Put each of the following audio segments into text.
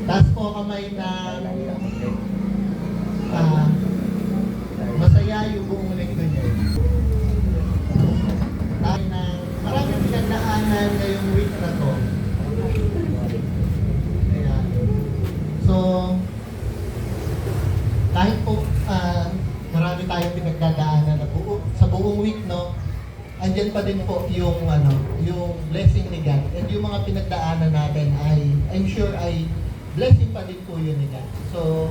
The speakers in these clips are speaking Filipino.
Taas po kamay na masaya yung buong linggo niyo. Dahil na maraming pinagdaanan ngayong week na to. Ayan. So, kahit po marami tayong pinagdadaanan na sa buong week, no, andyan pa din po yung yung blessing ni God. And yung mga pinagdaanan natin ay, I'm sure ay blessing pa din po yun ni God. So,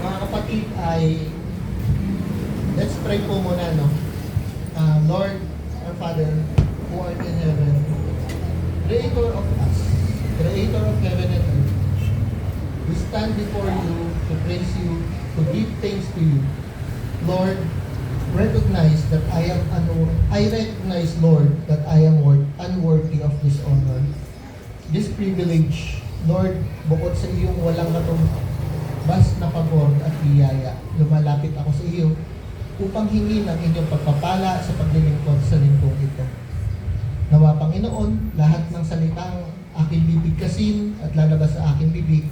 mga kapatid ay let's pray po muna, no. Lord, our Father, who art in heaven, Creator of us, Creator of heaven and earth, we stand before you to praise you, to give thanks to you. Lord, recognize that I recognize, Lord, that I am unworthy of this honor, this privilege. Lord, bukod sa iyong walang katumbas na pabor at biyaya, lumalapit ako sa iyo upang hingin ang inyong pagpapala sa paglilingkod sa linggong ito. Nawa, Panginoon, lahat ng salitang aking bibigkasin at lalabas sa aking bibig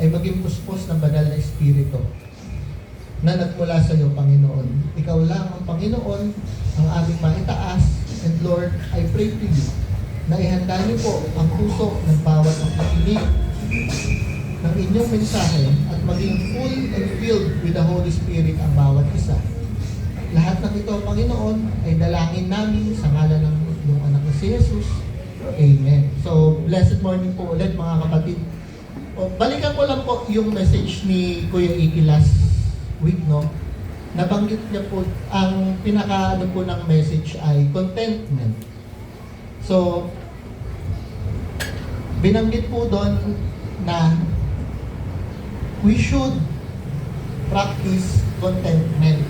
ay maging puspos ng banal na Espiritu na nagmula sa iyo, Panginoon. Ikaw lang ang Panginoon, ang aming maitaas. And Lord, I pray to you na ihanda niyo po ang puso ng bawat nakikinig ng inyong mensahe at maging full and filled with the Holy Spirit ang bawat isa. Lahat ng ito, Panginoon, ay dalangin namin sa ngalan ng iyong anak na si Jesus. Amen. So, blessed morning po ulit, mga kapatid. Balikan ko lang po yung message ni Kuya Iki last week, no? Nabanggit niya po, ang pinaka po ng message ay contentment. So, binanggit po doon na we should practice contentment.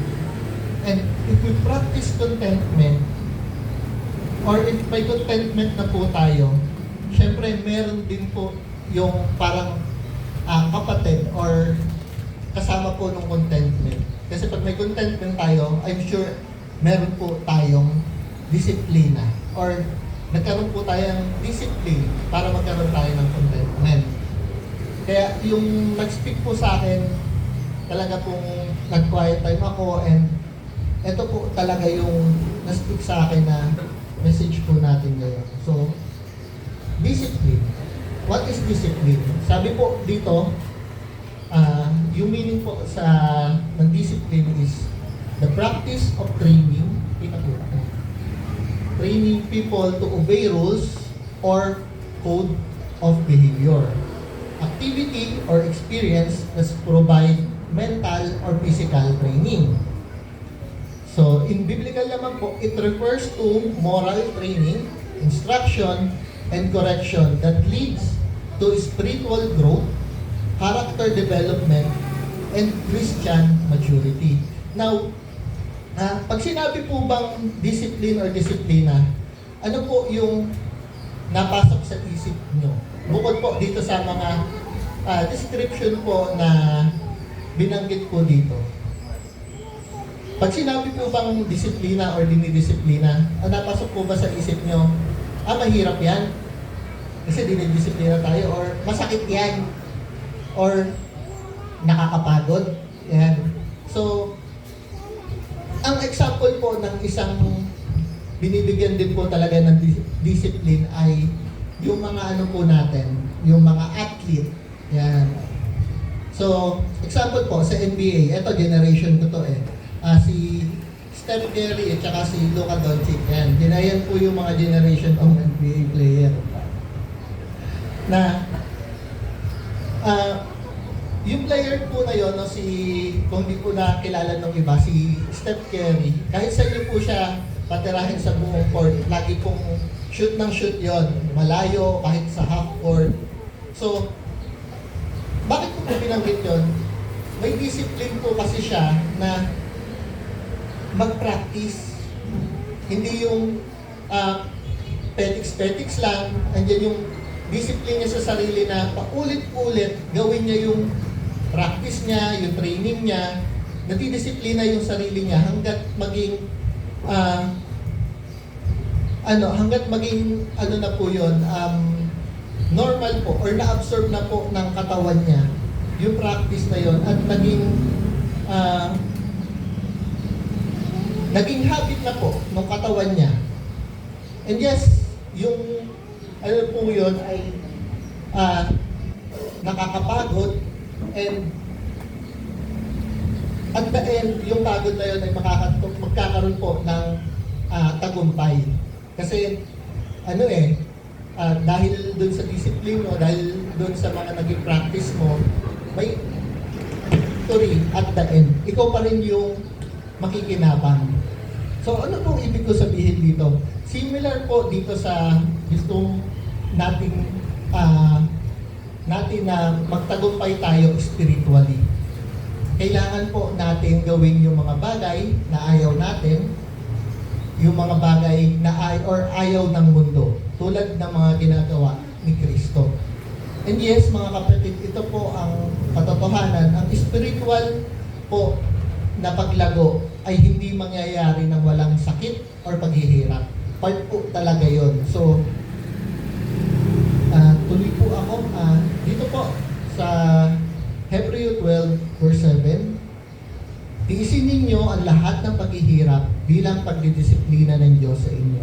And if we practice contentment, or if may contentment na po tayo, syempre meron din po yung parang kapatid or kasama po ng contentment. Kasi pag may contentment tayo, I'm sure meron po tayong disiplina or nagkaroon po tayong discipline para magkaroon tayo ng contentment. Kaya yung nag-speak po sa akin, talaga pong nag-quiet time ako, and ito po talaga yung na-speak sa akin na message po natin ngayon. So, discipline. What is discipline? Sabi po dito, yung meaning po sa ng discipline is the practice of training people to obey rules or code of behavior, activity or experience that provide mental or physical training. So, in biblical naman po, it refers to moral training, instruction, and correction that leads to spiritual growth, character development, and Christian maturity. Now, pag sinabi po bang discipline or disiplina, ano po yung napasok sa isip nyo? Bukod po dito sa mga description po na binanggit po dito. Pag sinabi po bang disiplina or dinidisiplina, napasok po ba sa isip nyo, mahirap yan? Kasi dinidisiplina tayo, or masakit yan, or nakakapagod. Yan. So, ang example po ng isang binibigyan din po talaga ng discipline ay yung mga po natin, yung mga athlete. Yan. So, example po sa NBA, ito generation ko to si Steph Curry at saka si Luka Doncic. Yan. Ginayan po yung mga generation of NBA player. Na yung player po na yun, no, kung di po na kilala ng iba, si Steph Curry, kahit sa inyo po siya patirahin sa buong court, lagi pong shoot ng shoot yon, malayo, kahit sa half court. So, bakit po binanggit yun? May discipline po kasi siya na mag-practice. Hindi yung petiks-petiks lang, andyan yung discipline niya sa sarili na paulit-ulit gawin niya yung practice niya, yung training niya, natidisiplina yung sarili niya hanggat maging hanggat maging na po yun, normal po or na-absorb na po ng katawan niya yung practice na yon at ah, naging habit na po ng katawan niya. And yes, yung ano po yun ay nakakapagod, and at the end, yung pagod na yun ay magkakaroon po ng tagumpay. Kasi dahil dun sa discipline mo, dahil dun sa mga naging practice mo, may victory at the end. Ikaw pa rin yung makikinabang. So ano pong ibig ko sabihin dito? Similar po dito sa gustong natin na magtagumpay tayo spiritually. Kailangan po natin gawin yung mga bagay na ayaw natin, yung mga bagay na ayaw ng mundo, tulad ng mga ginagawa ni Kristo. And yes, mga kapatid, ito po ang katotohanan. Ang spiritual po na paglago ay hindi mangyayari ng walang sakit or paghihirap. Part po talaga yon. So, tuloy po ako. Dito po sa Hebreo 12 verse 7, tiisin ninyo ang lahat ng paghihirap bilang pagdidisiplina ng Diyos sa inyo.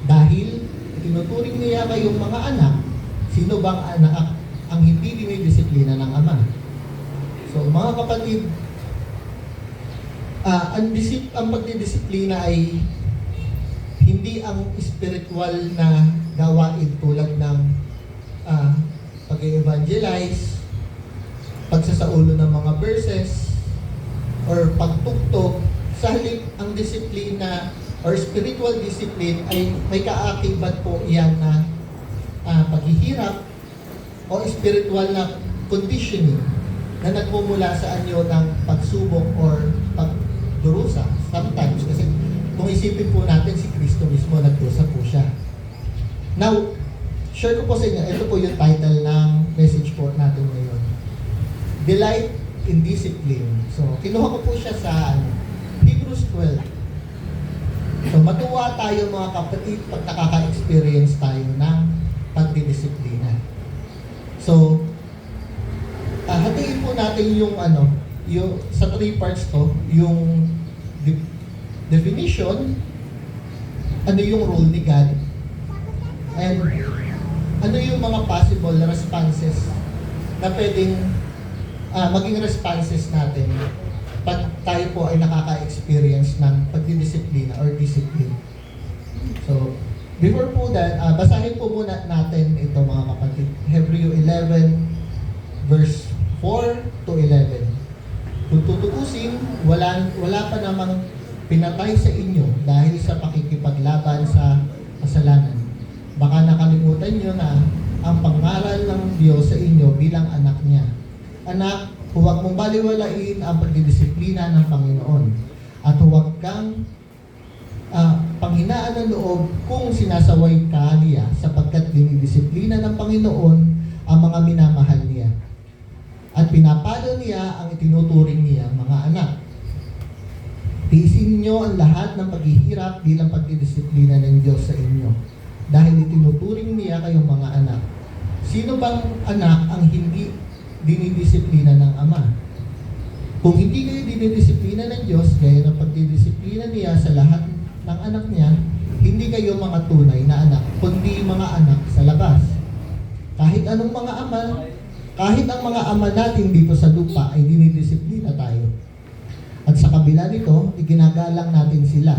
Dahil tinuturing niya kayong mga anak, sino bang anak ang hindi dinidisiplina ng Ama? So mga kapatid, ang pagdidisiplina ay hindi ang spiritual na gawain tulad ng pag-evangelize, pagsasaulo ng mga verses, or pagtuktok. Sa halip, ang disiplina or spiritual discipline ay may kaakibat po yan na paghihirap o spiritual na conditioning na nagmumula sa anyo ng pagsubok or pagdurusa. Sometimes, kasi kung isipin po natin, si Kristo mismo nagdusa po siya. Now, share ko po sa inyo, ito po yung title ng message po natin ngayon. Delight in Discipline. So, kinuha ko po siya sa Hebrews 12. So, matuwa tayo mga kapatid pag nakaka-experience tayo ng pagdidisiplina. So, hatiin po natin yung sa 3 parts to, yung definition, ano yung role ni God, and ano yung mga possible responses na pwedeng maging responses natin pag tayo po ay nakaka-experience ng pagdidisiplina or discipline. So, before po that, basahin po muna natin ito mga kapatid. Hebreo 11 verse 4 to 11. Kung tutuusin, wala pa namang pinatay sa inyo dahil sa pakikipaglaban sa kasalanan. Baka nakalimutan nyo na ang pangaral ng Diyos sa inyo bilang anak niya. Anak, huwag mong baliwalain ang pagdidisiplina ng Panginoon at huwag kang panghinaan ng loob kung sinasaway ka niya sapagkat dinidisiplina ng Panginoon ang mga minamahal niya at pinapalo niya ang itinuturing niya mga anak. Tiisin niyo ang lahat ng paghihirap bilang pagdidisiplina ng Diyos sa inyo dahil itinuturing niya kayong mga anak. Sino bang anak ang hindi dinidisiplina ng Ama? Kung hindi kayo dinidisiplina ng Diyos, gaya ng pagdidisiplina niya sa lahat ng anak niya, hindi kayo mga tunay na anak, kundi mga anak sa labas. Kahit ang mga ama natin dito sa lupa ay dinidisiplina tayo. At sa kabila nito, iginagalang natin sila.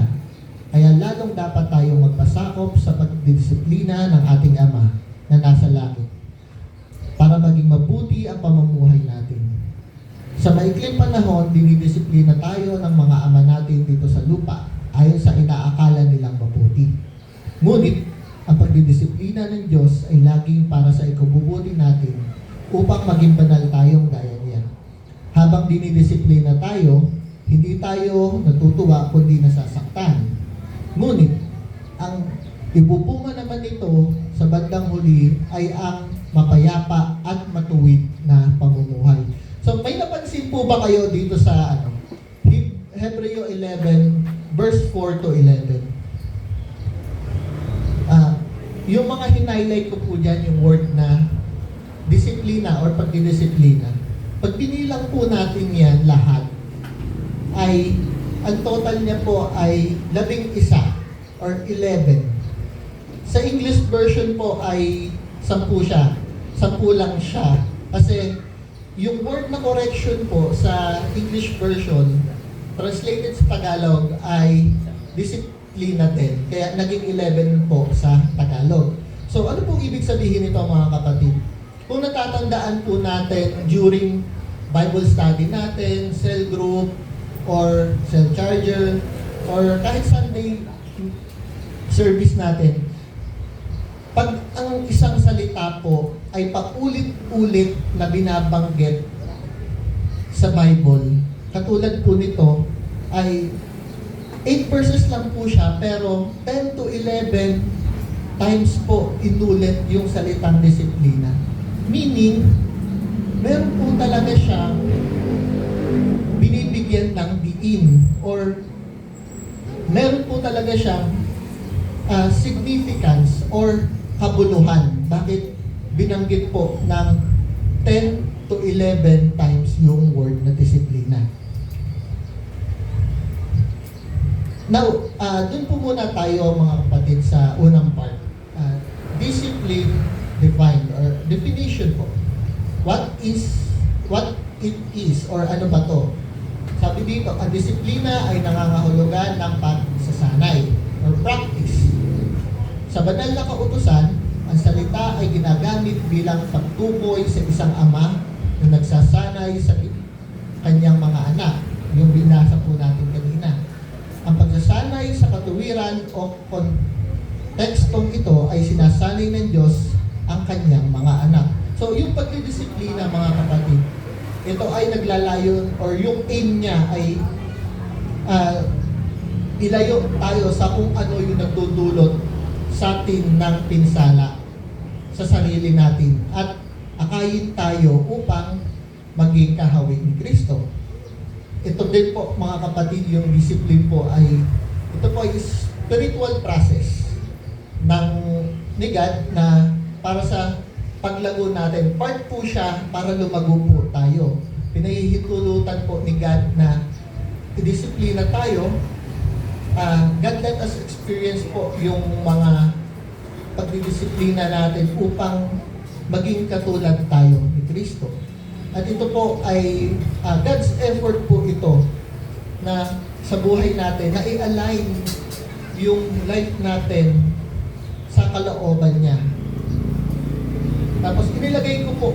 Kaya lalong dapat tayong magpasakop sa pagdidisiplina ng ating Ama na nasa langit para maging mabuti ang pamumuhay natin. Sa maikling panahon, dinidisiplina tayo ng mga ama natin dito sa lupa ayon sa inaakala nilang mabuti. Ngunit, ang pagdidisiplina ng Diyos ay laging para sa ikabubuti natin upang maging banal tayong gaya niya. Habang dinidisiplina tayo, hindi tayo natutuwa kundi nasasaktan. Ngunit, ang ibubunga naman ito sa bandang huli ay ang mapayapa at matuwid na pamumuhay. So may napansin po ba kayo dito sa Hebreo 11 verse 4 to 11? yung mga hinighlight ko po dyan, yung word na disiplina or pagdidisiplina. Pag binilang po natin yan lahat, ay ang total niya po ay 11 or 11. Sa English version po ay 10 siya. 10 lang siya. Kasi yung word na correction po sa English version, translated sa Tagalog ay disiplina din. Kaya naging 11 po sa Tagalog. So ano pong ibig sabihin nito mga kapatid? Kung natatandaan po natin during Bible study natin, cell group, or cell charger, or kahit Sunday service natin, pag ang isang salita po ay paulit-ulit na binabanggit sa Bible, katulad po nito ay 8 verses lang po siya, pero 10 to 11 times po inulit yung salitang disiplina. Meaning, meron po talaga siyang binibigyan ng diin or meron po talaga siyang significance or kabuluhan. Bakit binanggit po ng 10 to 11 times yung word na disiplina? Now, dun po muna tayo mga kapatid sa unang part. Discipline defined or definition po. What it is or ano ba to? Sabi dito, ang disiplina ay nangangahulugan ng pagsasanay or practice. Sa banal na kautusan, ang salita ay ginagamit bilang pagtukoy sa isang ama na nagsasanay sa kanyang mga anak. Yung binasa po natin kanina. Ang pagsasanay sa katuwiran o kontekstong ito ay sinasanay ng Diyos ang kanyang mga anak. So, yung pagdidisiplina mga kapatid, ito ay naglalayon or yung aim niya ay ilayo tayo sa kung ano yung nagdudulot sa atin ng pinsala sa sarili natin at akayin tayo upang maging kahawig ni Kristo. Ito din po mga kapatid, yung discipline po ay ito po ay spiritual process ng ni God na para sa paglago natin. Part po siya para lumago po tayo. Pinahihintulutan po ni God na i-disiplina tayo. God let us experience po yung mga pagdidisiplina natin upang maging katulad tayo ni Kristo. At ito po ay God's effort po ito na sa buhay natin na i-align yung life natin sa kalooban niya. Tapos inilagay ko po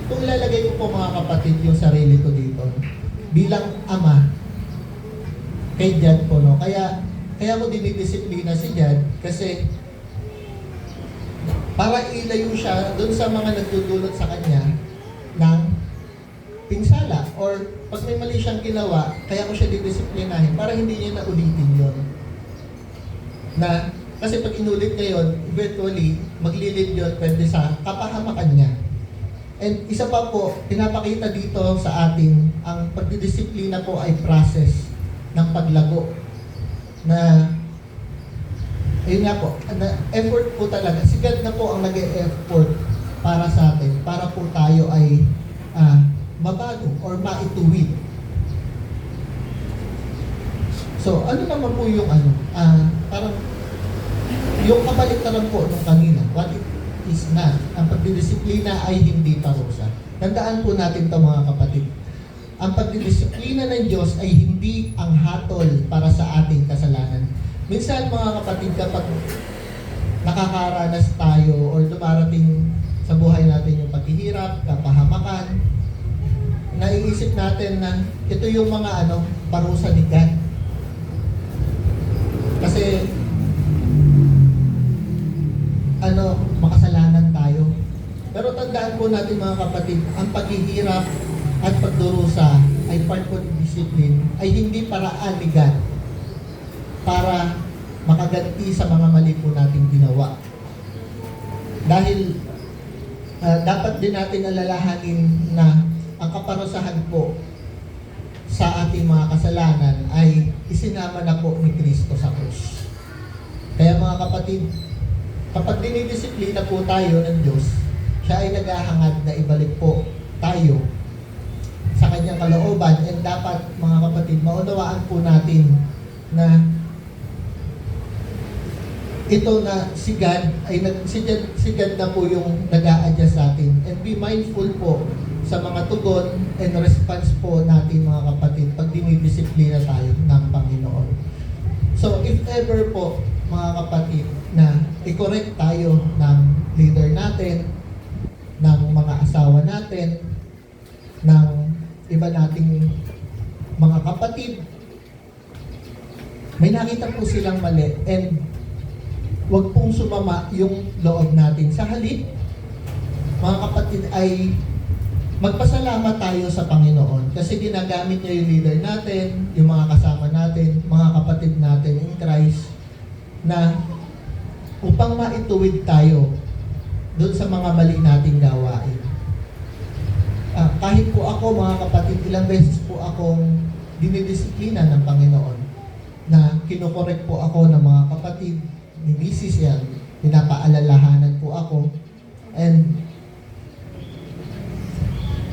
kung ilalagay ko po mga kapatid yung sarili ko dito bilang ama kay Jad po, no? Kaya ko dinidisiplina si Jad kasi para ilayo siya doon sa mga nagdudulot sa kanya ng pinsala or pag may mali siyang ginawa, kaya ko siya didisiplinahin para hindi niya na ulitin yon. Kasi pag inulit niya yun, eventually, maglilid yun pwede sa kapahamakan niya. And isa pa po, pinapakita dito sa atin, ang pagdidisiplina po ay process ng paglago. Na, ayun nga po, na effort po talaga. Si God na po ang nag-e-effort para sa atin, para po tayo ay mabago or maituwid. So, ano naman po yung parang yung kabaliktaran po nung kanina, what it is not. Ang pagdidisiplina ay hindi parusa. Tandaan po natin ito mga kapatid. Ang pagdidisiplina ng Diyos ay hindi ang hatol para sa ating kasalanan. Minsan mga kapatid, kapag nakakaranas tayo or dumarating sa buhay natin yung paghihirap, kapahamakan, naiisip natin na ito yung mga parusa ni God. Kasi makasalanan tayo. Pero tandaan po natin mga kapatid, ang paghihirap at pagdurusa ay part po ng discipline, ay hindi paraan ni God para makaganti sa mga mali po nating ginawa. Dahil dapat din natin alalahanin na ang kaparusahan po sa ating mga kasalanan ay isinama na po ni Kristo sa krus. Kaya mga kapatid, Kapag dinidisiplina po tayo ng Diyos, siya ay naghahangad na ibalik po tayo sa kanyang kalooban. And dapat, mga kapatid, maunawaan po natin na ito na si God si God na po yung nag-a-adjust sa atin. And be mindful po sa mga tugon and response po natin, mga kapatid, pag dinidisiplina tayo ng Panginoon. So, if ever po, mga kapatid, na i-correct tayo ng leader natin, ng mga asawa natin, ng iba nating mga kapatid, may nakita po silang mali, and wag pong sumama yung loob natin. Sa halip, mga kapatid, ay magpasalamat tayo sa Panginoon kasi ginagamit niya yung leader natin, yung mga kasama natin, mga kapatid natin in Christ, na upang maituwid tayo doon sa mga mali nating gawain. Kahit po ako, mga kapatid, ilang beses po akong dinidisiplina ng Panginoon na kinukorek po ako ng mga kapatid, ni Mrs. yan, pinapaalalahanan po ako, and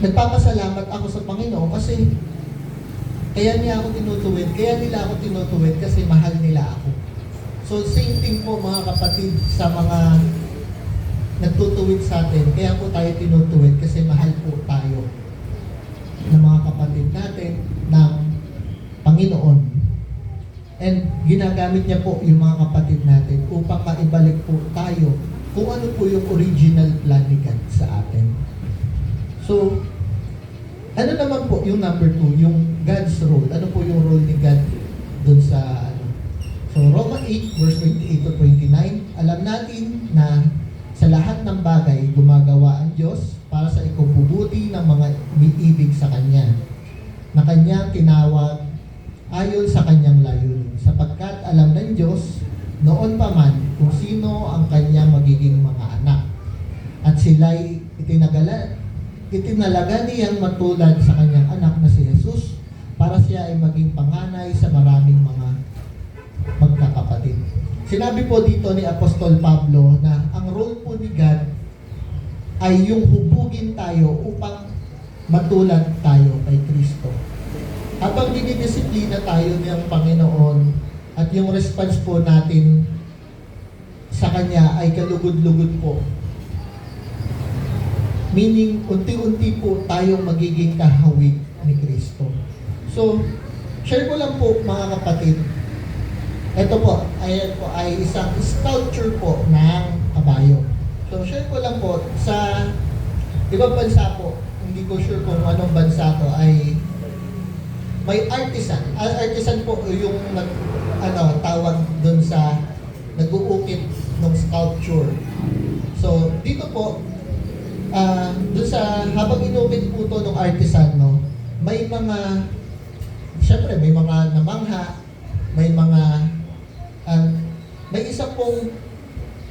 nagpapasalamat ako sa Panginoon kasi kaya nila ako tinutuwid kasi mahal nila ako. So same thing po, mga kapatid, sa mga nagtutuwid sa atin, kaya po tayo tinutuwid kasi mahal po tayo ng mga kapatid natin ng Panginoon. And ginagamit niya po yung mga kapatid natin upang maibalik po tayo kung ano po yung original plan ni God sa atin. So, ano naman po yung number 2, yung God's role? Ano po yung role ni God dun sa ano? So, Roma 8, verse 28 to 29, alam natin na sa lahat ng bagay gumagawa ang Diyos para sa ikabubuti ng mga umiibig sa Kanya, na Kanyang tinawag ayon sa Kanyang layunin, sapagkat alam ng Diyos noon pa man kung sino ang Kanyang magiging mga anak, at sila'y itinalaga niyang matulad sa Kanyang anak na si Jesus para siya ay maging panganay sa maraming mga magkakapatid. Sinabi po dito ni Apostol Pablo na ang role po ni God ay yung hubugin tayo upang matulad tayo kay Kristo. Habang dinidisiplina tayo ng Panginoon at yung response po natin sa Kanya ay kalugod-lugod po. Meaning, unti-unti po tayong magiging kahawig ni Kristo. So, share ko lang po, mga kapatid. Ito po, ay isang sculpture po ng kabayo. So, share ko lang po sa ibang bansa po. Hindi ko sure kung anong bansa to ay may artisan. Artisan po yung tawag dun sa nag-uukit ng sculpture. So, dito po, dun sa, habang inukit po to ng artisan, no, may mga, syempre, may mga namangha, may mga, may isa pong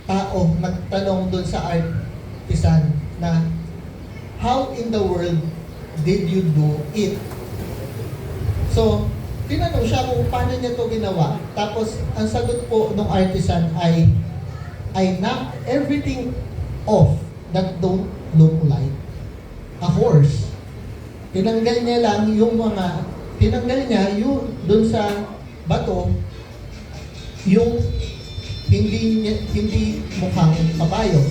tao nagtanong dun sa artisan na, how in the world did you do it? So, tinanong siya kung paano niya ito ginawa. Tapos, ang sagot po ng artisan ay, I knocked everything off that don't look like a horse. Tinanggal niya yung dun sa bato, yung hindi mukhang kabayo.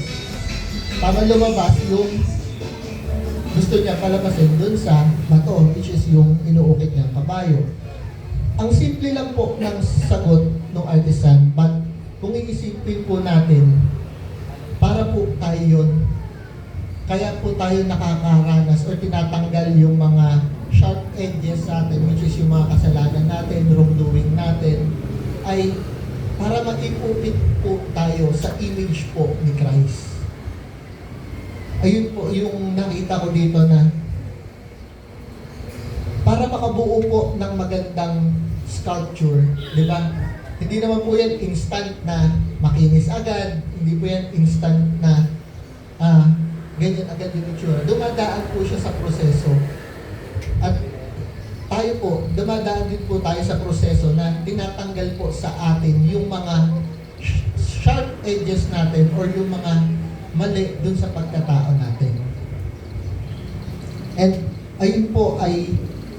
Para lumabas yung gusto niya palabasin dun sa bato, which is yung inuukit niyang kabayo. Ang simple lang po ng sagot ng artisan, but kung iisipin po natin, para po tayo yun, kaya po tayo nakakaranas o tinatanggal yung mga sharp edges sa atin, which is yung mga kasalanan natin, wrongdoing natin, ay para mag-ipupit po tayo sa image po ni Christ. Ayun po yung nakita ko dito na para makabuo po ng magandang sculpture, di ba? Hindi naman po yan instant na makinis agad, hindi po yan instant na ganyan agad yung itsura. Dumadaan po siya sa proseso. At tayo po, dumadaan din po tayo sa proseso na tinatanggal po sa atin yung mga sharp edges natin or yung mga mali dun sa pagkatao natin. And ayun po ay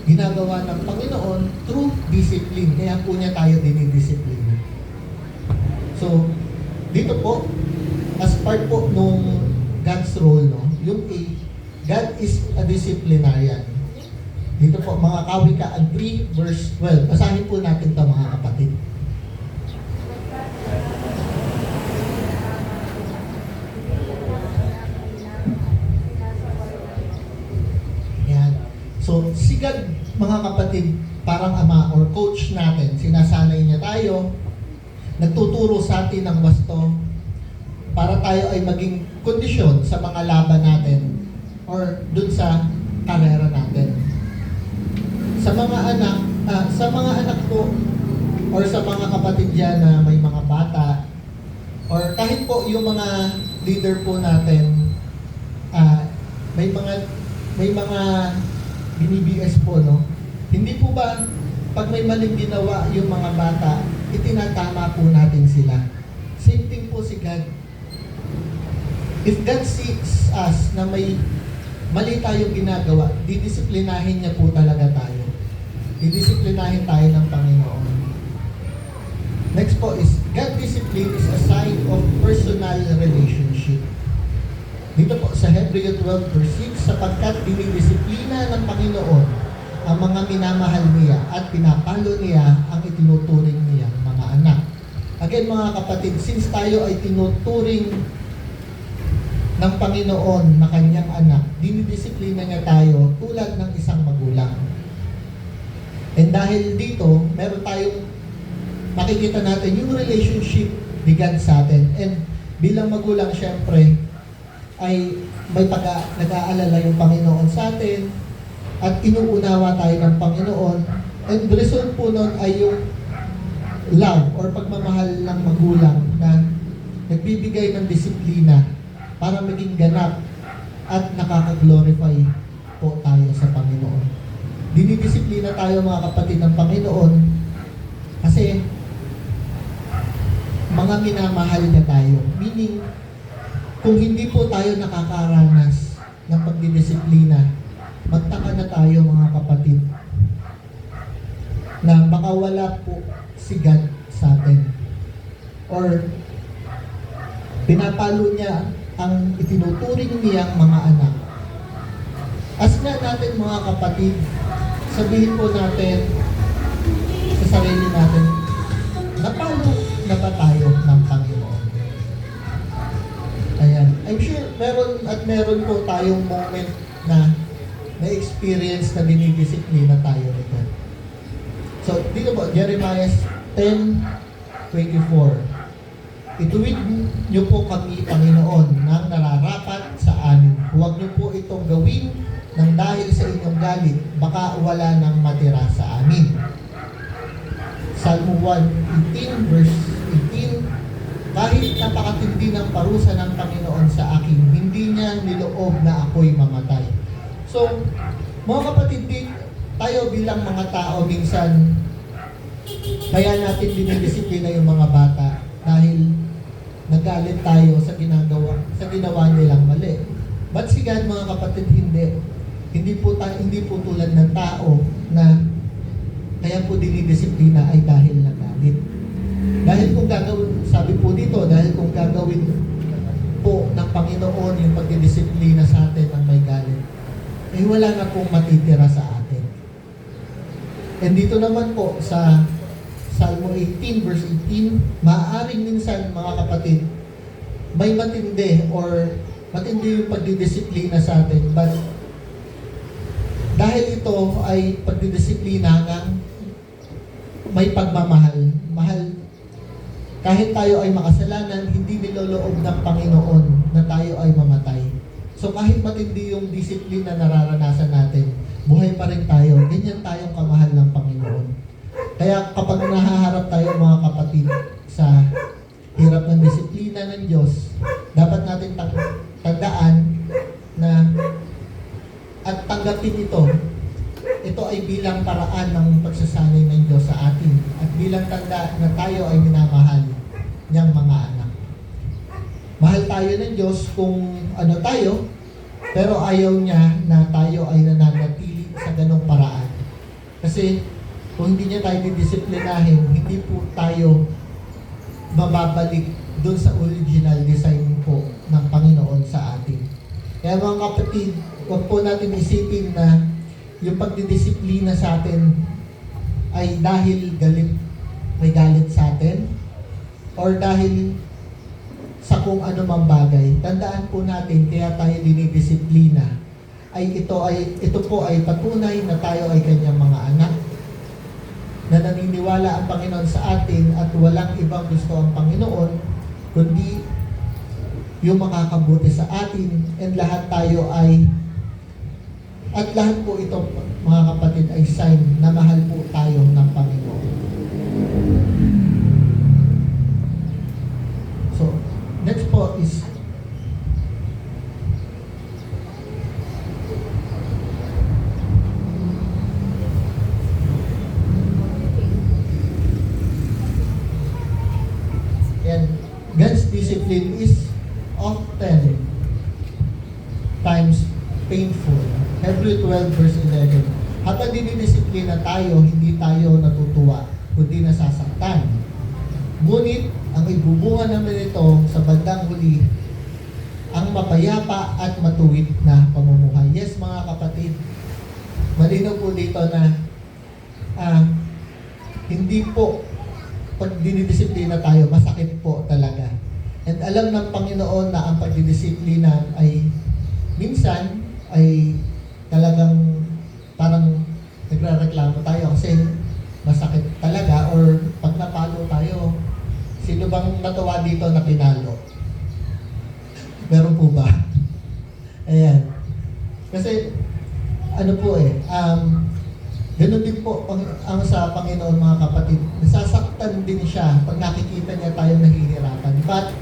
ginagawa ng Panginoon through discipline. Kaya po niya tayo dinidisiplina. So, dito po, as part po nung God's role, no, yung A, God is a disciplinarian. Dito po, mga Kawikaan 3 verse 12. Basahin po natin ito, mga kapatid. Yan. So, si God, mga kapatid, parang ama or coach natin, sinasanay niya tayo, nagtuturo sa atin ng wasto para tayo ay maging kondisyon sa mga laban natin or dun sa karera natin. Sa mga anak po or sa mga kapatid dyan na may mga bata or kahit po yung mga leader po natin, may mga binibigas po, no? Hindi po ba pag may maling ginawa yung mga bata, itinatama po natin sila? Same thing po si God. If God sees us na may mali tayong ginagawa, didisiplinahin niya po talaga tayo. Didisiplinahin tayo ng Panginoon. Next po is, God discipline is a sign of personal relationship. Dito po sa Hebreo 12 verse 6, sapagkat dinidisiplina ng Panginoon ang mga minamahal niya at pinapalo niya ang itinuturing niyang mga anak. Again mga kapatid, since tayo ay tinuturing ng Panginoon na kanyang anak, dinidisiplina niya tayo tulad ng isang magulang. And dahil dito, meron tayong makikita natin yung relationship ni God sa atin. And bilang magulang, syempre, ay may nag-aalala yung Panginoon sa atin at inuunawa tayo ng Panginoon. And the result po nun ay yung love or pagmamahal ng magulang na nagbibigay ng disiplina para maging ganap at nakaka-glorify po tayo sa Panginoon. Dinidisiplina tayo mga kapatid ng Panginoon kasi mga minamahal niya tayo. Meaning, kung hindi po tayo nakakaranas ng pagdidisiplina, magtaka na tayo mga kapatid na baka wala po si God sa atin. Or pinapalo niya ang itinuturing niyang mga anak. As nga natin mga kapatid, sabihin po natin sa sarili natin, napalo na ba tayo ng Panginoon? Ayan. I'm sure meron po tayong moment na na-experience na dinidisiplina tayo nito. So, dito po, Jeremiah 10:24. Ituwid niyo po kami, Panginoon, ng nararapat sa amin. Huwag niyo po itong gawin ng dahil sa inyong galit, baka wala nang matira sa amin. Psalm 118 verse 18, kahit napakatindi ng parusa ng Panginoon sa akin, hindi niya niloob na ako'y mamatay. So, mga kapatid, tayo bilang mga tao, minsan, kaya natin dinidisiplina yung mga bata dahil nagalit tayo sa ginawa nilang mali. But si God, mga kapatid, hindi po tulad ng tao na kaya po dinidisiplina ay dahil nagalit. Dahil kung gagawin, sabi po dito, dahil kung gagawin po ng Panginoon yung pagdidisiplina sa atin ng may galit, eh wala na pong matitira sa atin. And dito naman po sa Psalm 18 verse 18, maaaring minsan mga kapatid, may matindi yung pagdidisiplina sa atin, but dahil ito ay pagdidisiplina ng may pagmamahal. Kahit tayo ay makasalanan, hindi niloloob ng Panginoon na tayo ay mamatay. So kahit matindi yung disiplina na nararanasan natin, buhay pa rin tayo. Ganyan tayong kamahal ng Panginoon. Kaya kapag nahaharap tayo mga kapatid sa hirap ng disiplina ng Diyos, dapat natin tandaan na at tanggapin ito. Ito ay bilang paraan ng pagsasanay ng Diyos sa atin at bilang tanda na tayo ay minamahal niyang mga anak. Mahal tayo ng Diyos kung ano tayo, pero ayaw niya na tayo ay nananatili sa ganong paraan. Kasi kung hindi niya tayo didisiplinahin, hindi po tayo mababalik doon sa original design po ng Panginoon sa atin. Kaya mga kapatid, huwag po natin isipin na yung pagdidisiplina sa atin ay dahil may galit sa atin or dahil sa kung ano mang bagay. Tandaan po natin, kaya tayo dinidisiplina ito po ay patunay na tayo ay kanyang mga anak, na naniniwala ang Panginoon sa atin at walang ibang gusto ang Panginoon kundi yung makakabuti sa atin, and lahat po ito mga kapatid ay sign na mahal po tayo ng Panginoon. So, next po is God's discipline is often times painful. Hebrew 12 verse 11. Habang dinidisiplina tayo, hindi tayo natutuwa, kundi nasasaktan. Ngunit, ang ibubunga naman ito sa bandang huli, ang mapayapa at matuwid na pamumuhay. Yes, mga kapatid, malinaw po dito na hindi po pag dinidisiplina tayo, masakit po talaga. And alam ng Panginoon na ang pagdidisiplina ay minsan ay talagang parang nagrereklamo tayo kasi masakit talaga, or pag napalo tayo, sino bang natuwa dito na pinalo? Meron po ba? Ayan. Kasi ano po ganun din po ang sa Panginoon, mga kapatid. Nasasaktan din siya pag nakikita niya tayo nahihirapan. But,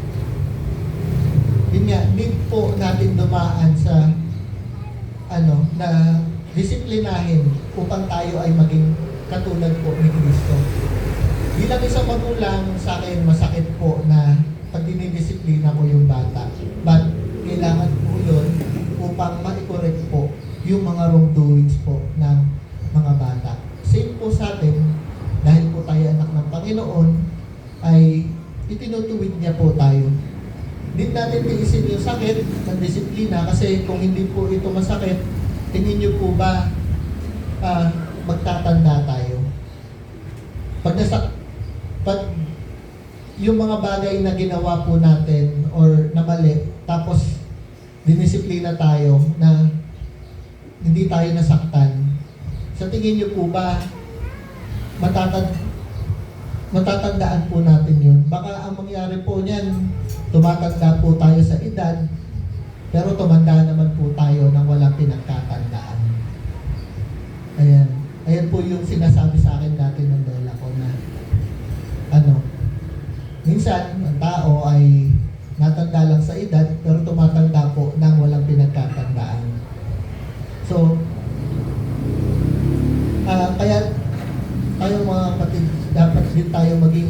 yun nga, need po natin dumaan sa na disiplinahin upang tayo ay maging katulad po ni Kristo. Bilang isang magulang, sa akin masakit po na pag dinidisiplina ko yung bata. But, kailangan po yun upang ma-correct po yung mga wrongdoings po ng mga bata. Same po sa atin, dahil po tayo anak ng Panginoon, ay itinutuwid niya po tayo. Hindi natin tiisin yung sakit ng disiplina, kasi kung hindi po ito masakit, tingin niyo po ba magtatanda tayo? Pag yung mga bagay na ginawa po natin or na mali, tapos dinisiplina tayo na hindi tayo nasaktan, sa tingin niyo po ba matatandaan po natin yun? Baka ang mangyari po niyan, tumatanda po tayo sa edad, pero tumanda naman po tayo nang walang pinagkatandaan. Ayan po yung sinasabi sa akin dati ng lola ko na minsan ang tao ay natanda lang sa edad, pero tumatanda po nang walang pinagkatandaan. So, kaya tayo mga kapatid, dapat din tayo maging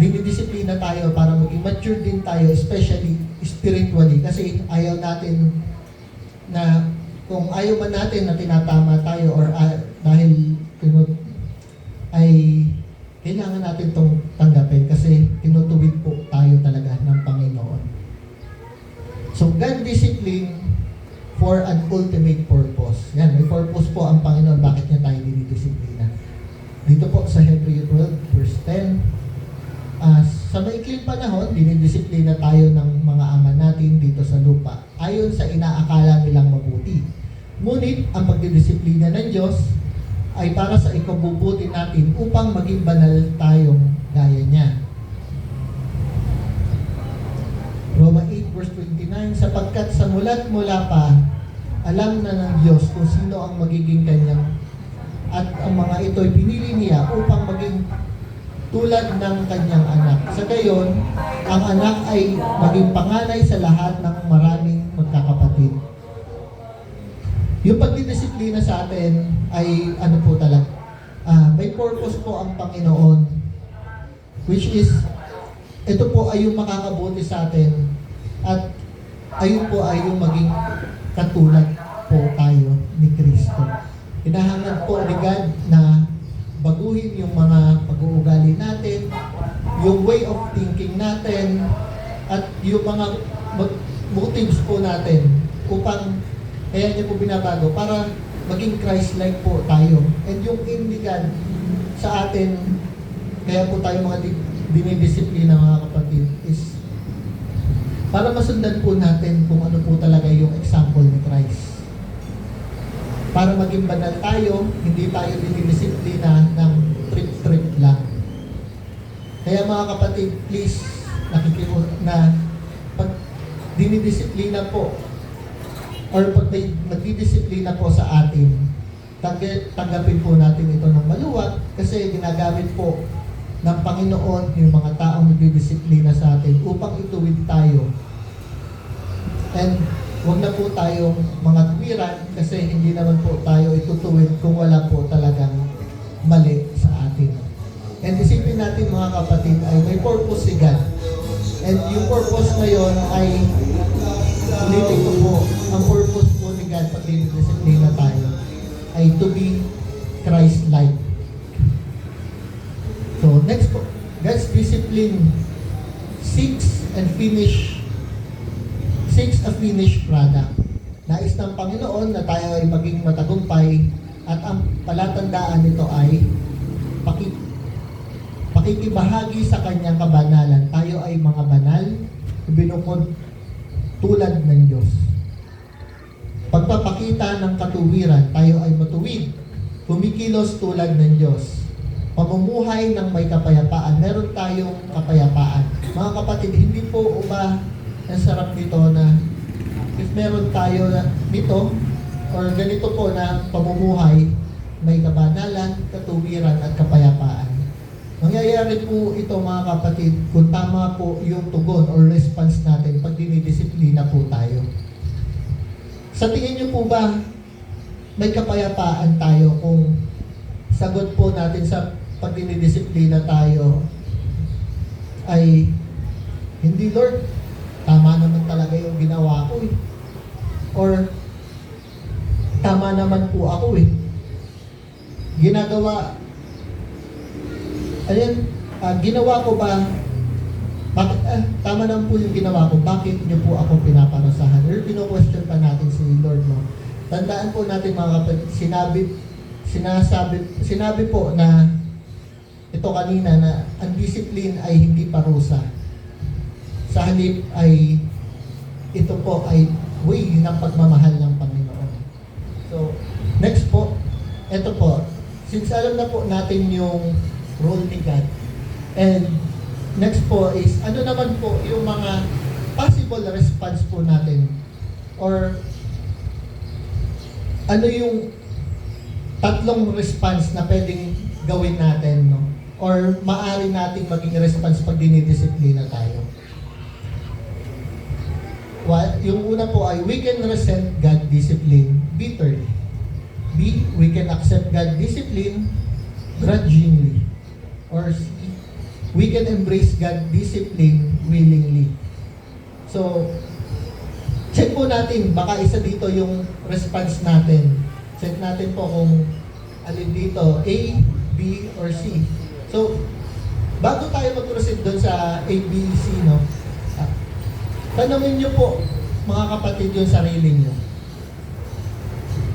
dinidisiplina tayo para maging mature din tayo, especially spiritually, kasi ayaw natin na, kung ayaw man natin na tinatama tayo or dahil ay kailangan natin itong tanggapin kasi tinutuwid po tayo talaga ng Panginoon. So, God discipline for an ultimate purpose. Yan, may purpose po ang Panginoon bakit niya tayo dinidisiplina. Dito po sa Hebrew 12 verse 10, sa maikling panahon, dinidisiplina tayo ng mga ama natin dito sa lupa ayon sa inaakala nilang mabuti. Ngunit ang pagdidisiplina ng Diyos ay para sa ikabubuti natin upang maging banal tayong gaya niya. Roma 8 verse 29, sapagkat sa mula't mula pa, alam na ng Diyos kung sino ang magiging kanyang, at ang mga ito'y pinili niya upang maging tulad ng kanyang anak. Sa gayon, ang anak ay maging panganay sa lahat ng maraming magkakapatid. Yung pagdidisiplina sa atin ay po talaga, may purpose po ang Panginoon, which is ito po ay yung makakabuti sa atin at ayun po ay yung maging katulad po tayo ni Kristo. Hinahangad po ni God na baguhin yung mga pag-uugali natin, yung way of thinking natin, at yung mga motives po natin upang kaya niya po binabago para maging Christ-like po tayo. And yung aim ni God sa atin, kaya po tayo mga dinidisiplina mga kapatid, is para masundan po natin kung ano po talaga yung example ni Christ. Para maging banal tayo, hindi tayo dinidisiplina ng trip-trip lang. Kaya mga kapatid, please, na pag dinidisiplina po, or pag may magdidisiplina po sa atin, tanggapin po natin ito ng maluwag kasi ginagamit po ng Panginoon yung mga taong magdidisiplina sa atin upang ituwid tayo. And huwag na po tayong mga tuwiran kasi hindi naman po tayo itutuwid kung wala po talagang mali sa atin. And isipin natin mga kapatid ay may purpose si God. And yung purpose na yon ay, ulitin ko po, ang purpose po ni God pag dinidisiplina tayo ay to be Christ-like. So next po, God's discipline seeks a finished product. Nais ng Panginoon na tayo ay maging matagumpay at ang palatandaan nito ay pakikibahagi sa kanyang kabanalan. Tayo ay mga banal, binukod tulad ng Diyos. Pagpapakita ng katuwiran, tayo ay matuwid, kumikilos tulad ng Diyos. Pamumuhay ng may kapayapaan, meron tayong kapayapaan. Mga kapatid, hindi po ba ang sarap nito na if meron tayo nito or ganito po na pamumuhay, may kabanalan, katuwiran at kapayapaan. Mangyayari po ito mga kapatid kung tama po yung tugon or response natin pag dinidisiplina po tayo. Sa tingin niyo po ba may kapayapaan tayo kung sagot po natin sa pag dinidisiplina tayo ay hindi, Lord, tama naman talaga yung ginawa ko eh. Or tama naman po ako eh. Ginawa ko ba, bakit, tama naman po yung ginawa ko, bakit niyo po ako pinaparasahan? Or pino-question pa natin si Lord mo. Tandaan po natin mga kapatid, sinabi po na ito kanina na ang discipline ay hindi parusa. Sa halip ay ito po ay way ng pagmamahal ng Panginoon. So, next po, ito po, since alam na po natin yung role ni God, and next po is, ano naman po yung mga possible response po natin, or ano yung tatlong response na pwedeng gawin natin, no? Or maaari nating maging response pag dinidisiplina tayo. Yung una po ay, we can resent God discipline bitterly. B, we can accept God discipline grudgingly. Or C, we can embrace God discipline willingly. So, check po natin, baka isa dito yung response natin. Check natin po kung alin dito, A, B, or C. So, bago tayo mag-proceed doon sa A, B, C, no? Tanungin nyo po, mga kapatid, yung sarili nyo.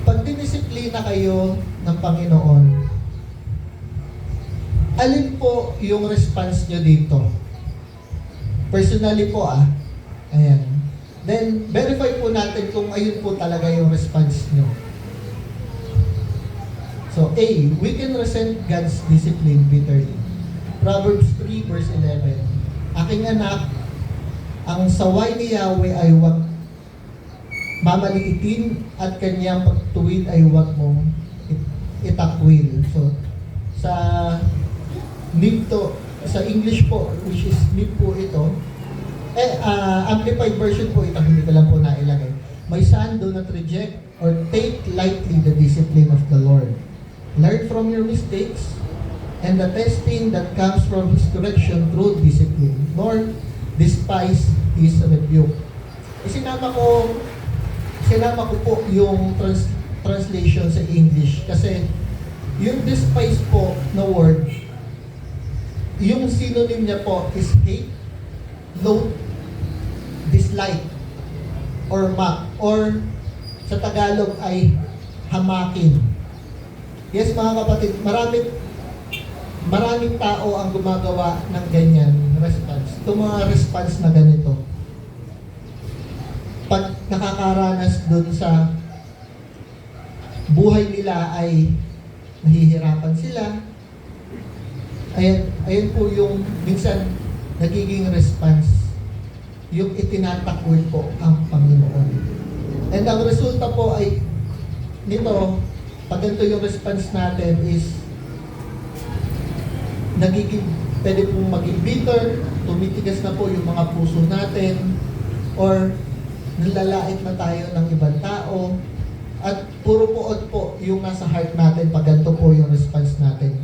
Pag dinisiplina kayo ng Panginoon, alin po yung response nyo dito? Personally po, ayan. Then, verify po natin kung ayun po talaga yung response nyo. So, A, we can resent God's discipline bitterly. Proverbs 3 verse 11. Aking anak, ang saway ni Yahweh ay huwag mamaliitin at kanyang pagtuwid ay huwag mong itakwil. So, sa English po, which is NIV po ito, amplified version po ito, hindi ko lang po nailagay. My son, do not reject or take lightly the discipline of the Lord. Learn from your mistakes and the testing that comes from His correction through discipline, nor despise His rebuke. Sinama ko po yung translation sa English kasi yung despise po na word, yung synonym niya po is hate, loathe, dislike, or mock, or sa Tagalog ay hamakin. Yes mga kapatid, maraming tao ang gumagawa ng ganyan response. Itong mga response na ganito. Pag nakakaranas dun sa buhay nila ay nahihirapan sila, ayan po yung minsan nagiging response, yung itinatakwil po ang Panginoon. And ang resulta po ay nito, pag ganito yung response natin is pwede pong maging bitter, tumitigas na po yung mga puso natin, or nalalait na tayo ng ibang tao, at puro poot po yung nasa heart natin pag ganito po yung response natin.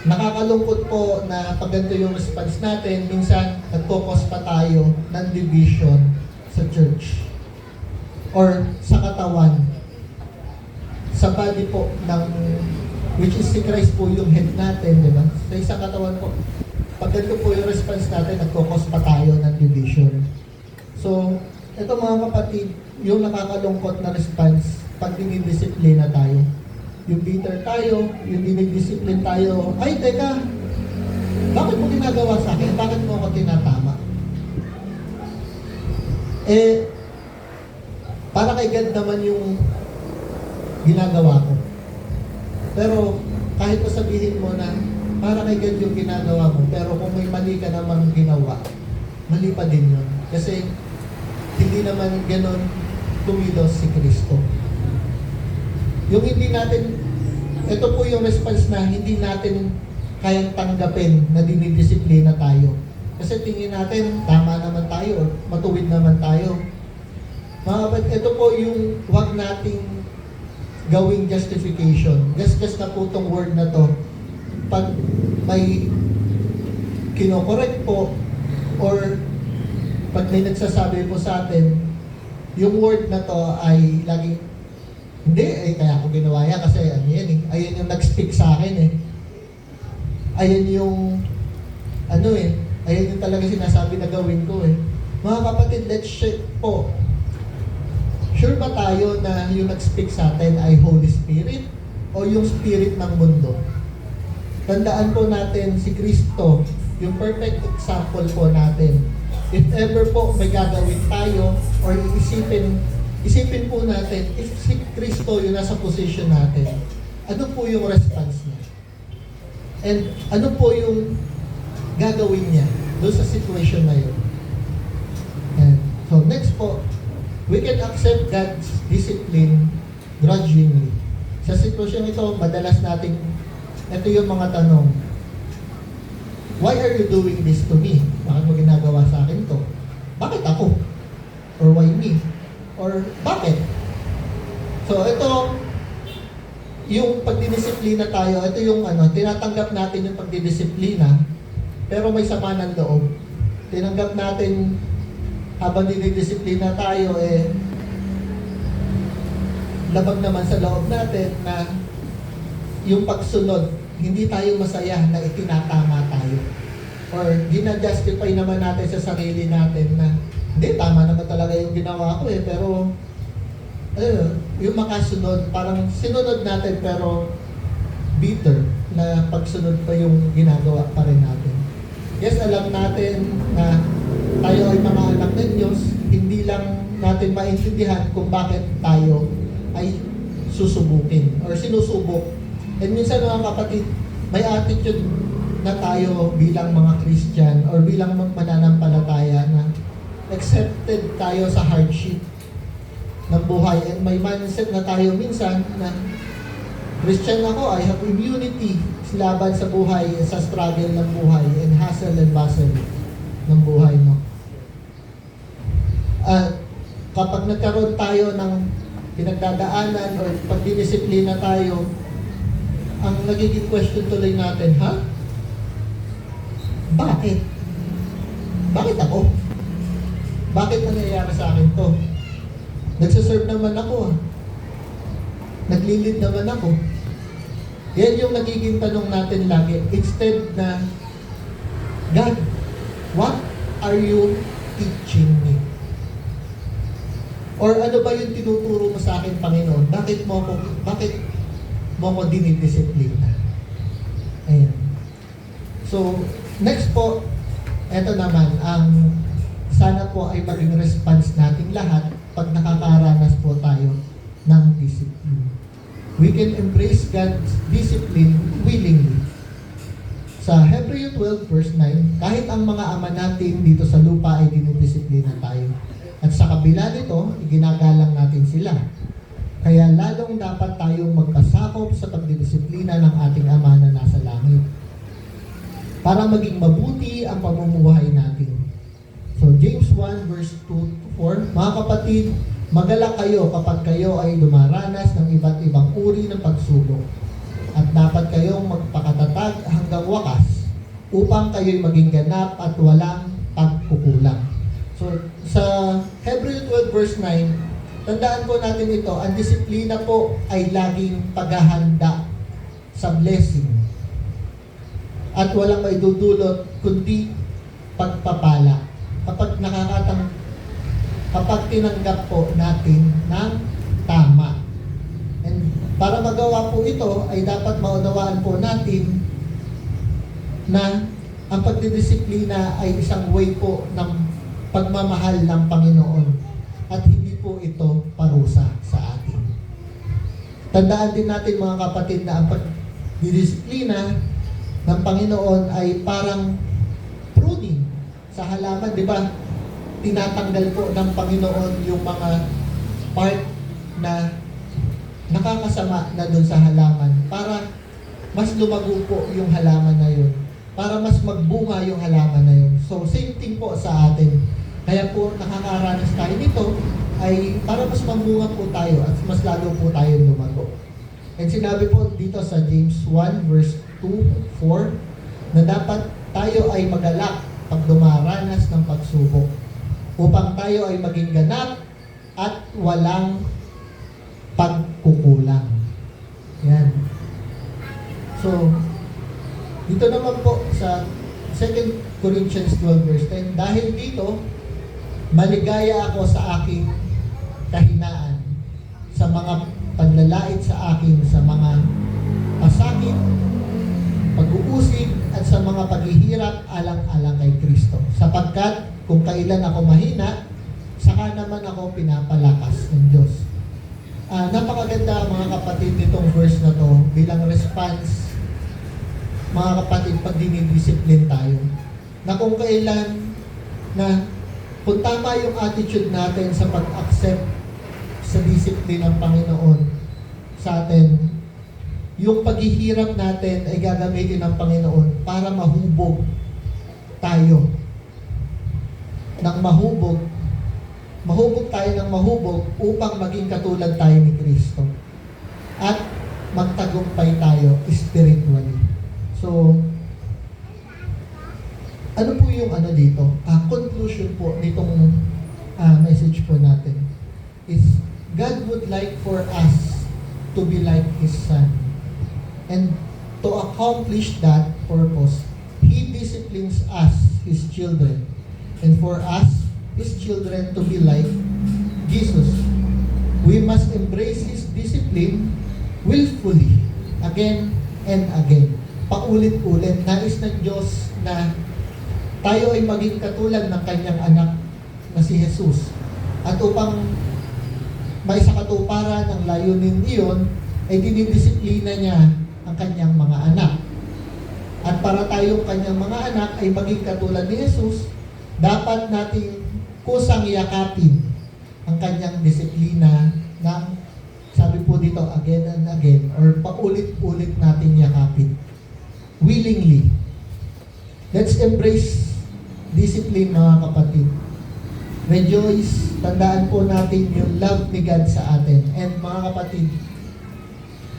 Nakakalungkot po na pag ganito yung response natin, minsan nagkukos pa tayo ng division sa church or sa katawan, sa body po ng, which is si Christ po yung head natin, di ba? Sa isang katawan po, pag ganito po yung response natin, nagkukos pa tayo ng division. So, ito mga kapatid, yung nakakalungkot na response pag dinidisiplina tayo. Yung bitter tayo, yung dinidisiplin tayo, ay teka, bakit mo ginagawa sa akin? Bakit mo ako tinatama? Para kay God naman yung ginagawa ko. Pero kahit pa sabihin mo na para kay God yung ginagawa mo, pero kung may mali ka namang ginawa, mali pa din yun. Kasi hindi naman ganon tumilos si Kristo. Yung hindi natin, ito po yung response na hindi natin kayang tanggapin na dinidisiplina tayo. Kasi tingin natin, tama naman tayo, or matuwid naman tayo. Mga kapatid, ito po yung huwag nating gawing justification. Gasgas na po itong word na to. Pag may kinokorek po, or pag may nagsasabi po sa atin, yung word na to ay laging, hindi, kaya ako ginawa yan kasi ano yan eh. Ayun yung nag-speak sa akin eh. Ayun yung, ayun yung talaga sinasabi na gawin ko eh. Mga kapatid, let's check po. Sure ba tayo na yung nag-speak sa atin ay Holy Spirit o yung Spirit ng mundo? Tandaan po natin si Kristo, yung perfect example po natin. If ever po may gagawin tayo or isipin po natin, if si Kristo yung nasa position natin, ano po yung response niya? And ano po yung gagawin niya doon sa situation na yun? And so next po, we can accept God's discipline grudgingly. Sa sitwasyon ito, madalas nating, ito yung mga tanong, why are you doing this to me? Bakit mo ginagawa sa akin to? Bakit ako? Or why me? Or bakit? So ito, yung pagdidisiplina tayo, ito yung tinatanggap natin yung pagdidisiplina, pero may sama ng loob. Tinanggap natin habang dinidisiplina tayo, labag naman sa loob natin na yung pagsunod, hindi tayo masaya na itinatama tayo. Or gina-justify naman natin sa sarili natin na hindi, tama naman talaga yung ginawa ko pero yung makasunod, parang sinunod natin pero bitter na pagsunod pa yung ginagawa pa rin natin. Yes, alam natin na tayo ay mga anak ng Diyos, hindi lang natin maintindihan kung bakit tayo ay susubukin or sinusubok. And minsan mga kapatid, may attitude na tayo bilang mga Christian or bilang mananampalataya na accepted tayo sa hardship ng buhay. And may mindset na tayo minsan na Christian ako, I have immunity laban sa buhay, sa struggle ng buhay, and hustle and bustle ng buhay, no? Kapag nagkaroon tayo ng pinagdadaanan o pagdidisiplina tayo, ang nagiging question tuloy natin, ha? Bakit? Bakit ako? Bakit nangyayari sa akin to? Nagsaserve naman ako, ah. Naglilid naman ako. Yan yung nagiging tanong natin lagi. Instead na, God, what are you teaching me? Or ano ba yung tinuturo mo sa akin, Panginoon? Bakit mo ko dinidisiplina? Ayan. So, next po, eto naman, ang sana po ay maging response natin lahat pag nakakaranas po tayo ng discipline. We can embrace God's discipline willingly. Sa Hebreo 12 verse 9, kahit ang mga ama natin dito sa lupa ay dinidisiplina tayo. At sa kabila nito, iginagalang natin sila. Kaya lalong dapat tayong magpasakop sa pagdidisiplina ng ating Ama na nasa langit. Para maging mabuti ang pamumuhay natin. So James 1 verse 2 to 4, mga kapatid, magalak kayo kapag kayo ay dumaranas ng iba't ibang uri ng pagsubok. At dapat kayong magpakatatag hanggang wakas upang kayo'y maging ganap at walang pagkukulang. So, sa Hebreo 12 verse 9, tandaan po natin ito, ang disiplina po ay laging paghahanda sa blessing. At walang maidudulot kundi pagpapala. Kapag tinanggap po natin ng tama. And para magawa po ito, ay dapat maunawaan po natin na ang pagdidisiplina ay isang way po ng pagmamahal ng Panginoon at hindi po ito parusa sa atin. Tandaan din natin mga kapatid na ang pagdidisiplina ng Panginoon ay parang pruning sa halaman, di ba? Tinatanggal po ng Panginoon yung mga part na nakakasama na doon sa halaman para mas lumago po yung halaman na yun, para mas magbunga yung halaman na yun. So, same thing po sa atin. Kaya po nakakaranas tayo nito ay para mas mamunga po tayo at mas lalo po tayo lumago. And sinabi po dito sa James 1 verse 2-4 na dapat tayo ay magalak pag dumaranas ng pagsubok upang tayo ay maging ganap at walang pagkukulang. Yan. So, dito naman po sa 2 Corinthians 12 verse 10, dahil dito, maligaya ako sa aking kahinaan, sa mga paglalait sa akin, sa mga pasakit, pag-uusig, at sa mga paghihirap alang-alang kay Kristo. Sapagkat kung kailan ako mahina, saka naman ako pinapalakas ng Diyos. Napakaganda mga kapatid nitong verse na to bilang response, mga kapatid, pag dinidisiplin tayo. Na kung kailan na kung tama yung attitude natin sa pag-accept sa discipline ng Panginoon sa atin, yung paghihirap natin ay gagamitin ng Panginoon para mahubog tayo ng mahubog. Mahubog tayo ng mahubog upang maging katulad tayo ni Kristo. At magtagumpay tayo spiritually. So, ano po yung dito? Conclusion po nitong message po natin is God would like for us to be like His Son. And to accomplish that purpose, He disciplines us, His children. And for us, His children, to be like Jesus, we must embrace His discipline willfully, again and again. Paulit-ulit, nais ng Diyos na tayo ay maging katulad ng Kanyang anak na si Jesus. At upang may sa katuparan ng layunin iyon, ay dinidisiplina niya ang Kanyang mga anak. At para tayong Kanyang mga anak ay maging katulad ni Jesus, dapat nating kusang yakapin ang Kanyang disiplina ng, sabi po dito, again and again, or paulit-ulit natin yakapin. Willingly. Let's embrace discipline, mga kapatid. Rejoice, tandaan po natin yung love ni God sa atin. And mga kapatid,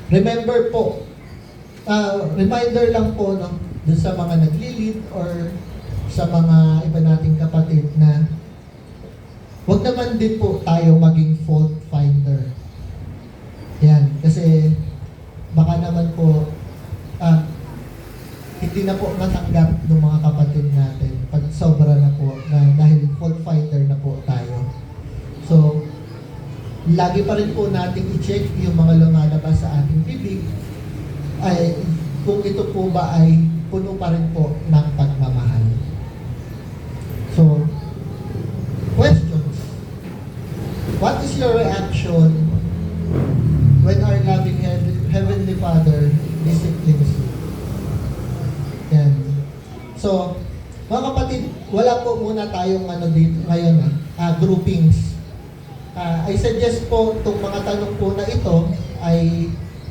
remember po reminder lang po, no, dun sa mga nagli-lead or sa mga iba nating kapatid na wag naman din po tayo maging fault finder. Yan, kasi baka naman po hindi na po matanggap ng mga kapatid natin pag sobra na po na dahil fault finder na po tayo. So, lagi pa rin po nating i-check yung mga lumalabas sa ating bibig ay kung ito po ba ay puno pa rin po ng pagmamahal. So, questions. What is your reaction when our loving Heavenly Father disciplines you? Yan. So, mga kapatid, wala po muna tayong dito ngayon, groupings. I suggest po itong mga tanong po na ito ay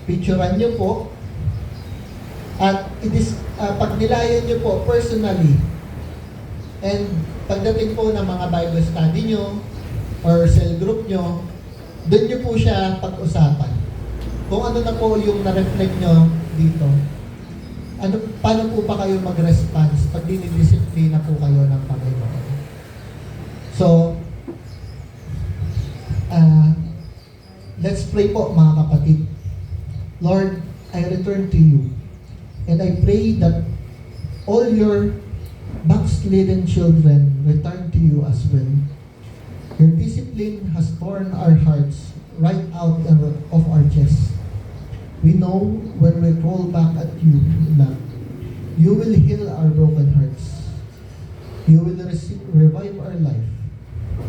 picturean nyo po at pagnilayan nyo po personally. And pagdating po ng mga Bible study nyo or cell group nyo, doon nyo po siya pag-usapan. Kung ano na po yung na-reflect nyo dito. Paano po ba kayo mag-response pag dinidisiplina po kayo ng Panginoon? So, let's pray po mga kapatid. Lord, I return to you. And I pray that all your backslidden children return to you as well. Your discipline has torn our hearts right out of our chests. We know when we crawl back at you, love, you will heal our broken hearts. You will revive our life.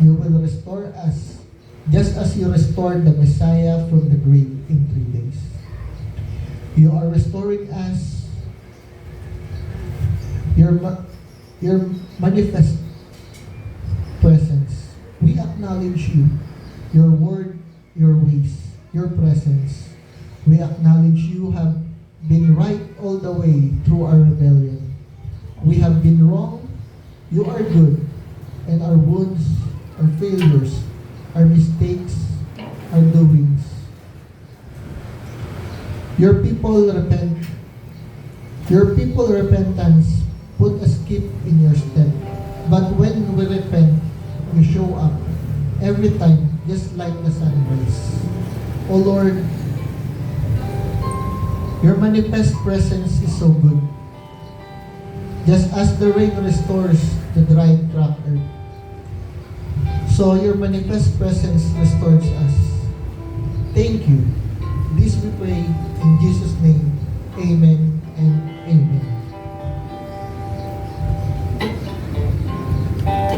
You will restore us just as you restored the Messiah from the grave in 3 days. You are restoring us your manifest presence. We acknowledge you, your word, your ways, your presence. We acknowledge you have been right all the way through our rebellion. We have been wrong, you are good, and our wounds, our failures, our mistakes, our doings. Your people repentance put a skip in your step. But when we repent, you show up every time just like the sunrise. Oh Lord, your manifest presence is so good. Just as the rain restores the dried crop earth, so your manifest presence restores us. Thank you. This we pray in Jesus' name. Amen and amen.